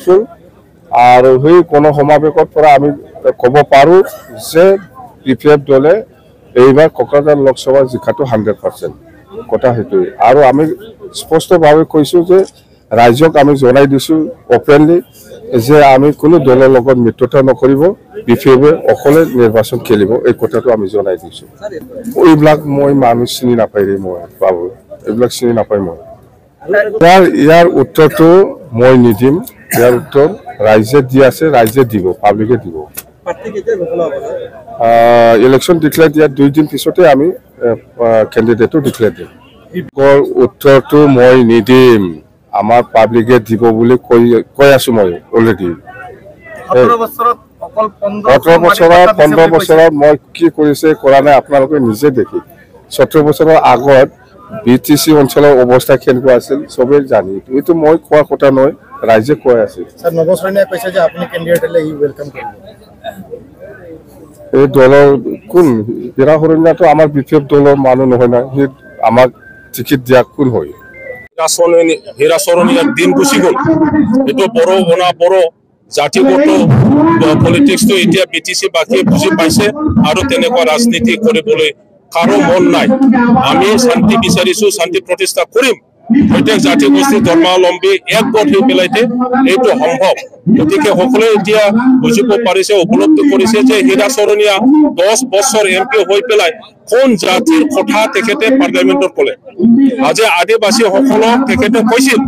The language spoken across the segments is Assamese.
সাকসেসফুল আৰু সেই কোনো সমাবেশৰ পৰা আমি ক'ব পাৰোঁ যে BPF দলে এইবাৰ কোকৰাঝাৰ লোকসভা জিকাটো 100% কথা সেইটোৱে আৰু আমি স্পষ্টভাৱে কৈছোঁ যে ৰাজ্যক আমি জনাই দিছোঁ অপেনলি যে আমি কোনো দলৰ লগত মিত্ৰতা নকৰিব BPF অকলে নিৰ্বাচন খেলিব এই কথাটো আমি জনাই দিছোঁ এইবিলাক মই মানুহ চিনি নাপায় মই বাবু এইবিলাক চিনি নাপায় মই ইয়াৰ উত্তৰটো মই নিদিম ইয়াৰ উত্তৰ ৰাইজে দি আছে ৰাইজে দিব পাব্লিকে দিব ইলেকশ্যন ডিক্লেয়াৰ দিয়াৰ 2 দিন পিছতে আমি কেণ্ডিডেটটো ডিক্লেয়াৰ দিম উত্তৰটো মই নিদিম আমাৰ পাব্লিকে দিব বুলি কৈ আছো মই অলৰেডি 17 বছৰত মই কি কৰিছে কৰা নাই আপোনালোকে নিজে দেখি 17 বছৰৰ আগত BTC অঞ্চলৰ অৱস্থা কেনেকুৱা আছিল সবেই জানি এইটো মই কোৱা কথা নহয় ৰাইজে কৈ আছে স্যাৰ নবসৰণীয়া কৈছে যে আপুনি কেণ্ডিডেট হলে ই ওয়েলকাম কৰিব এই দলৰ কোন হিৰা হৰণীয়াটো আমাৰ BPF দলৰ মানুহ নহয় না সি আমাক টিকিট দিয়া কোন হয় হিৰা চৰণীয়াৰ দিন গুচি গ'ল এইটো বড় জাতিগত পলিটিক্সটো এতিয়া BTC বাকি বুজি পাইছে আৰু তেনেকুৱা ৰাজনীতি কৰিবলৈ কাৰো মন নাই আমি শান্তি বিচাৰিছো শান্তি প্ৰতিষ্ঠা কৰিম প্ৰত্যেক জাতি গোষ্ঠী ধৰ্মাৱলম্বী একগোট হৈ পেলাইতে এইটো সম্ভৱ গতিকে সকলোৱে এতিয়া বুজিব পাৰিছে উপলব্ধি কৰিছে যে হিৰা চৰণীয়া 10 বছৰ MP হৈ পেলাই কোন জাতিৰ কথা তেখেতে পাৰ্লিয়ামেণ্টত ক'লে আজি আদিবাসী সকলক তেখেতে কৈছিল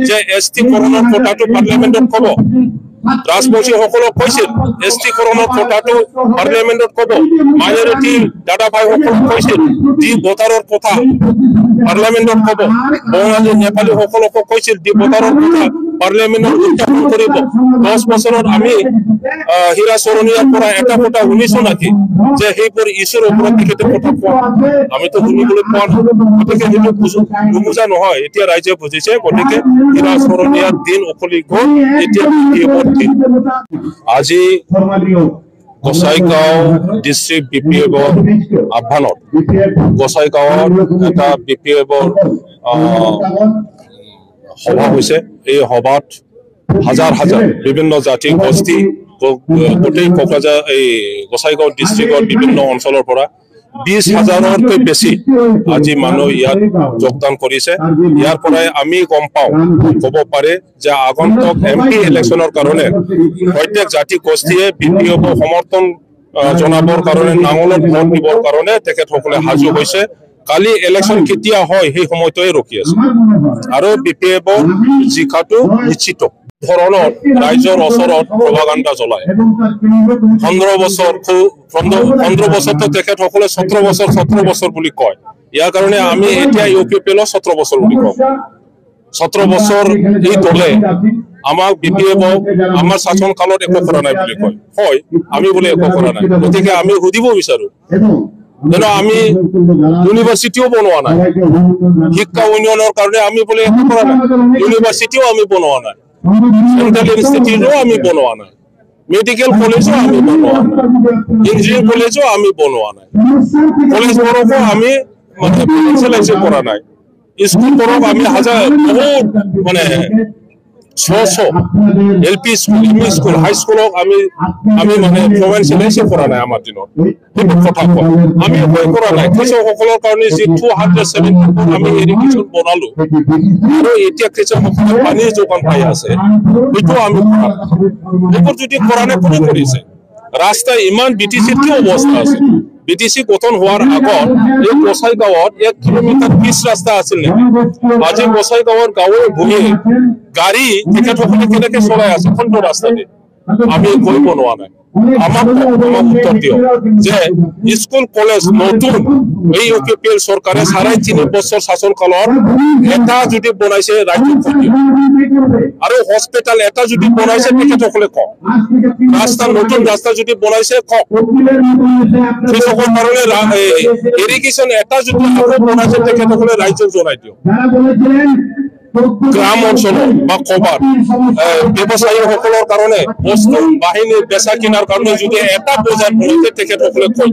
যে ST কৰণৰ কথাটো পাৰ্লিয়ামেণ্টত ক'ব ৰাজবংশী সকলক কৈছিল ST কৰণৰ কথাটো পাৰ্লিয়ামেণ্টত ক'ব মাইনৰিটি দাদা ভাই সকলক কৈছিল ডি ভোটাৰৰ কথা পাৰ্লিয়ামেণ্টত ক'ব বঙালী নেপালী সকলক কৈছিল ডি ভোটাৰৰ কথা পাৰ্লিয়ামেণ্টত উত্থাপন কৰিব 10 বছৰত আমি হিৰা চৰণীয়াৰ পৰা এটা কথা শুনিছো নাকি যে সেইবোৰ ইছ্যুৰ ওপৰত তেখেতে কথা কোৱা আমিতো শুনিবলৈ পোৱা নাই গতিকে সেইটো নুবুজা নহয় এতিয়া ৰাইজে বুজিছে গতিকে হিৰা চৰণীয়াৰ দিন উকলি গ'ল এতিয়া আজি গোসাইগাঁও ডিস্ট্ৰিক্ট BPF আহ্বানত গোসাইগাঁৱত এটা BPF সভা হৈছে এই সভাত হাজাৰ বিভিন্ন জাতি গোষ্ঠী গোটেই কোকৰাঝাৰ এই গোসাইগাঁও ডিস্ট্ৰিক্টৰ বিভিন্ন অঞ্চলৰ পৰা 20,000তকৈ বেছি আজি মানুহ ইয়াত যোগদান কৰিছে ইয়াৰ পৰাই আমি গম পাওঁ ক'ব পাৰে যে আগন্তুক MP ইলেকশ্যনৰ কাৰণে প্ৰত্যেক জাতি গোষ্ঠীয়ে BPF সমৰ্থন জনাবৰ কাৰণে নাঙলত ভোট দিবৰ কাৰণে তেখেতসকলে সাজু হৈছে কালি ইলেকশ্যন কেতিয়া হয় সেই সময়টোৱে ৰখি আছে আৰু BPF জিকাটো নিশ্চিত ধৰণৰ ৰাইজৰ ওচৰত প্ৰভাগাণ্ডা চলায় 15 বছৰতো তেখেতসকলে 17 বছৰ বুলি কয় ইয়াৰ কাৰণে আমি এতিয়া UPPL 17 বছৰ বুলি কওঁ 17 বছৰ এই দলে আমাক BPF আমাৰ শাসন কালত একো কৰা নাই বুলি কয় হয় আমি বোলে একো কৰা নাই গতিকে আমি সুধিব বিচাৰো যেন আমি ইউনিভাৰ্চিটিও বনোৱা নাই শিক্ষা উন্নয়নৰ কাৰণে আমি বোলে একো কৰা নাই ইউনিভাৰ্চিটিও আমি বনোৱা নাই সেন্ট্ৰাল ইনস্টিটিউটও আমি বনোৱা নাই মেডিকেল কলেজও আমি বনোৱা নাই ইঞ্জিনিয়াৰিং কলেজও আমি বনোৱা নাই কলেজবোৰকো আমি ফাইনেন্সিয়েলাইজ কৰা নাই স্কুলবোৰক আমি হাজাৰ বহুত মানে 600 LP স্কুল এমই স্কুল হাই স্কুলক আমি মানে ফাইনেন্সিয়েলাইজ কৰা নাই আমাৰ দিনত সেইটো কথা কয় আমি হৈ কৰা নাই কৃষকসকলৰ কাৰণে যে 270 আমি ইৰিগেশ্যন বনালো আৰু এতিয়া কৃষকসকলে পানীৰ যোগান পাই আছে সেইটো আমি এইবোৰ যদি কৰা নাই কোনে কৰিছে ৰাস্তা ইমান BTC কি অৱস্থা আছে BTC গঠন হোৱাৰ আগত এই গোসাইগাঁৱত 1 কিলোমিটাৰ পিচ ৰাস্তা আছিল আজি গোসাইগাঁৱৰ গাঁৱে ভূমি গাড়ী তেখেতসকলে কেনেকৈ চলাই আছে কোনটো ৰাস্তাতে আমি গৈ বনোৱা নাই আমাক উত্তৰ দিয়ক যে স্কুল কলেজ নতুন এই UPPL চৰকাৰে 3.5 বছৰ শাসন কালত এটা যদি বনাইছে ৰাজ্যত আৰু হস্পিটাল এটা যদি বনাইছে তেখেতসকলে কওক ৰাস্তা নতুন ৰাস্তা যদি বনাইছে কওক কৃষকৰ কাৰণে ইৰিগেশ্যন এটা যদি বনাইছে তেখেতসকলে ৰাজ্যক জনাই দিয়ক গ্ৰাম অঞ্চল বা কবাত ব্যৱসায়ীসকলৰ কাৰণে বস্তু বাহিনী বেচা কিনাৰ কাৰণে যদি এটা বজাৰ বনাইছে তেখেতসকলে কৈ